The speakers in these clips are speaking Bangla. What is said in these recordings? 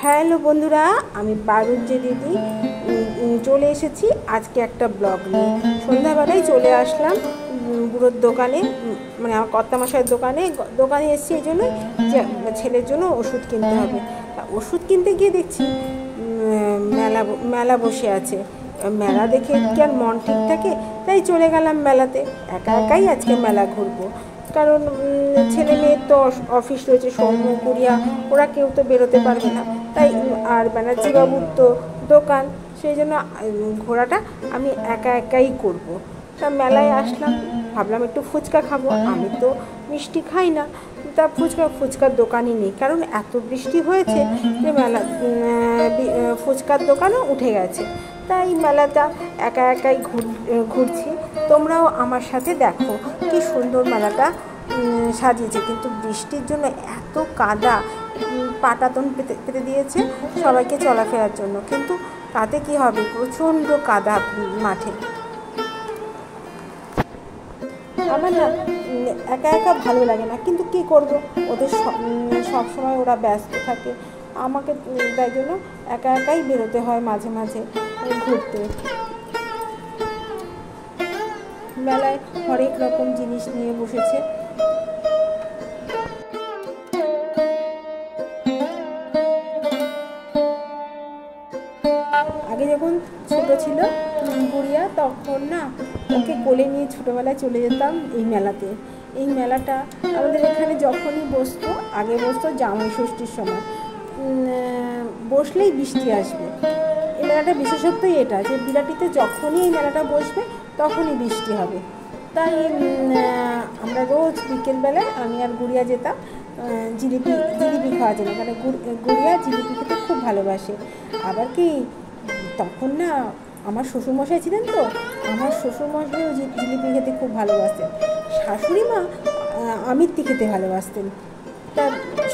হ্যালো বন্ধুরা, আমি বারুজ্জে দিদি চলে এসেছি আজকে একটা ব্লগ নিয়ে। সন্ধ্যাবেলায় চলে আসলাম বুড়োর দোকানে, মানে আমার কর্তামশাইয়ের দোকানে এসেছি এই জন্য যে ছেলের জন্য ওষুধ কিনতে হবে। ওষুধ কিনতে গিয়ে দেখছি মেলা বসে আছে। মেলা দেখে কি আর মন ঠিক থাকে, তাই চলে গেলাম মেলাতে। একা একাই আজকে মেলা ঘুরবো, কারণ ছেলে মেয়ের তো অফিস রয়েছে, সৌম্য কুড়িয়া ওরা কেউ তো বেরোতে পারবে না, তাই আর ব্যানার্জি বাবুর তো দোকান, সেই জন্য ঘোরাটা আমি একা একাই করব। তা মেলায় আসলাম, ভাবলাম একটু ফুচকা খাবো। আমি তো মিষ্টি খাই না, তা ফুচকার দোকানই নেই, কারণ এত বৃষ্টি হয়েছে যে ফুচকার দোকানও উঠে গেছে। তাই মেলাটা একা একাই ঘুরছি। তোমরাও আমার সাথে দেখো কি সুন্দর মেলাটা সাজিয়েছে, কিন্তু বৃষ্টির জন্য এত কাদা, পাটাতন পেতে দিয়েছে সবাইকে চলাফেরার জন্য, কিন্তু তাতে কি হবে, প্রচণ্ড কাদা মাঠে। আমার না একা একা ভালো লাগে না, কিন্তু কি করব, ওদের সব সময় ওরা ব্যস্ত থাকে, আমাকে তাই জন্য একা একাই বেরোতে হয় মাঝে মাঝে ঘুরতে। মেলায় হরেক রকম জিনিস নিয়ে বসেছে। আগে যখন ছোট ছিল গুড়িয়া, তখন না ওকে কোলে নিয়ে ছোটোবেলায় চলে যেতাম এই মেলাতে। এই মেলাটা আমাদের এখানে যখনই বসতো, আগে বসতো জামাই ষষ্ঠীর সময়, বসলেই বৃষ্টি আসবে। এই মেলাটা বিশেষত্বই এটা যে বিরাটিতে যখনই এই মেলাটা বসবে তখনই বৃষ্টি হবে। তাই আমরা রোজ বিকেলবেলায় আমি আর গুড়িয়া যেতাম জিলিপি খাওয়ার জন্য, মানে গুড়িয়া জিলিপি খেতে খুব ভালোবাসে। আবার কি তখন না আমার শ্বশুরমশাই ছিলেন, তো আমার শ্বশুরমশাইও জিলিপি খেতে খুব ভালোবাসতেন। শাশুড়ি মা আমিত্তি খেতে ভালোবাসতেন। তা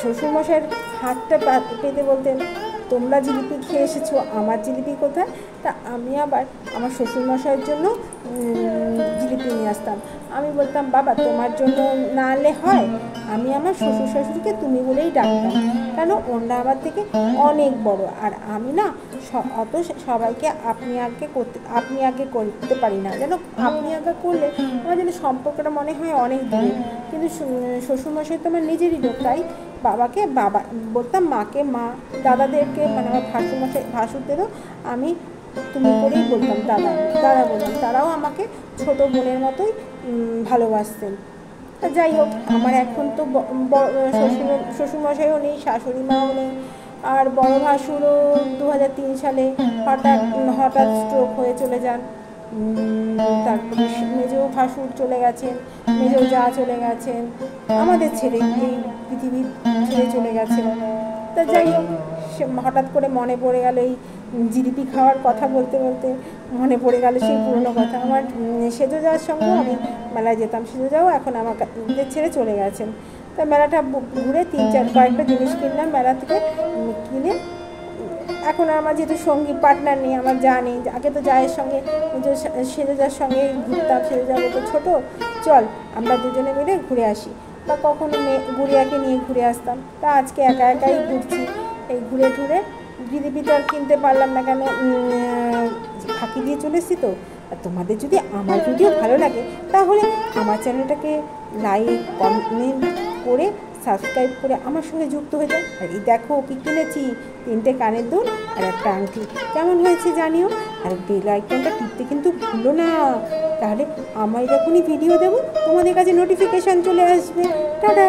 শ্বশুরমশাইয়ের হাতটা পেতে বলতেন, তোমরা জিলিপি খেয়ে এসেছো, আমার জিলিপি কোথায়? তা আমি আবার আমার শ্বশুরমশাইয়ের জন্য জিলিপি নিয়ে আসতাম। আমি বলতাম, বাবা তোমার জন্য না আনলে হয়? আমি আমার শ্বশুর শাশুড়িকে তুমি বলেই ডাকতাম, কেন ওরা আমার থেকে অনেক বড়, আর আমি না অত সবাইকে আপনি আগে করতে পারি না, যেন আপনি আগে করলে আমার যেন সম্পর্কটা মনে হয় অনেক দূরে। কিন্তু শ্বশুরমশাই তো আমার নিজেরই লোক, তাই বাবাকে বাবা বলতাম, মাকে মা, দাদাদেরকে মানে আমার ভাসুরদেরও আমি তুমি করেই বলতাম, দাদা বলতাম। তারাও আমাকে ছোট বোনের মতোই ভালোবাসতেন। যাই হোক, আমার এখন তো শ্বশুরমশাইও নেই, শাশুড়ি মাও নেই, আর বড় ভাসুরও 2003 সালে হঠাৎ স্ট্রোক হয়ে চলে যান। তারপরে মেজো ভাসুর চলে গেছেন, মেজো যা চলে গেছেন, আমাদের ছেড়ে এই পৃথিবী ছেড়ে চলে গেছেন। তা যাই হোক, হঠাৎ করে মনে পড়ে গেল এই জিলিপি খাওয়ার কথা বলতে বলতে মনে পড়ে গেল সেই পুরনো কথা। আমার সেজো যাওয়ার সঙ্গেও আমি মেলায় যেতাম, সেজো যাও এখন আমাদের ছেড়ে চলে গেছেন। তা মেলাটা ঘুরে কয়েকটা জিনিস কিনলাম মেলা থেকে, কিনে এখন আমার যেহেতু সঙ্গী পার্টনার নেই, আমার যা নেই। আগে তো জায়ের সঙ্গে সেজোজার সঙ্গে ঘুরতাম, সেজোজা বলতো ছোটো চল আমরা দুজনে মিলে ঘুরে আসি, বা কখনো গুড়িয়াকে নিয়ে ঘুরে আসতাম। তা আজকে একা একাই ঘুরছি। এই ঘুরে জিলিপি তো আর কিনতে পারলাম না, কেন ফাঁকি দিয়ে চলে এসেছি। তো আর তোমাদের যদি আমার ভিডিও ভালো লাগে তাহলে আমার চ্যানেলটাকে লাইক কমেন্ট করে সাবস্ক্রাইব করে আমার সঙ্গে যুক্ত হয়ে যাও। আর এই দেখো কি কিনেছি, 3টে কানের দুল আর একটা আংটি। কেমন হয়েছে জানিও, আর বেল আইকনটা টিপতে কিন্তু ভুলো না, তাহলে আমি যখনই ভিডিও দেবো তোমাদের কাছে নোটিফিকেশান চলে আসবে। টাটা।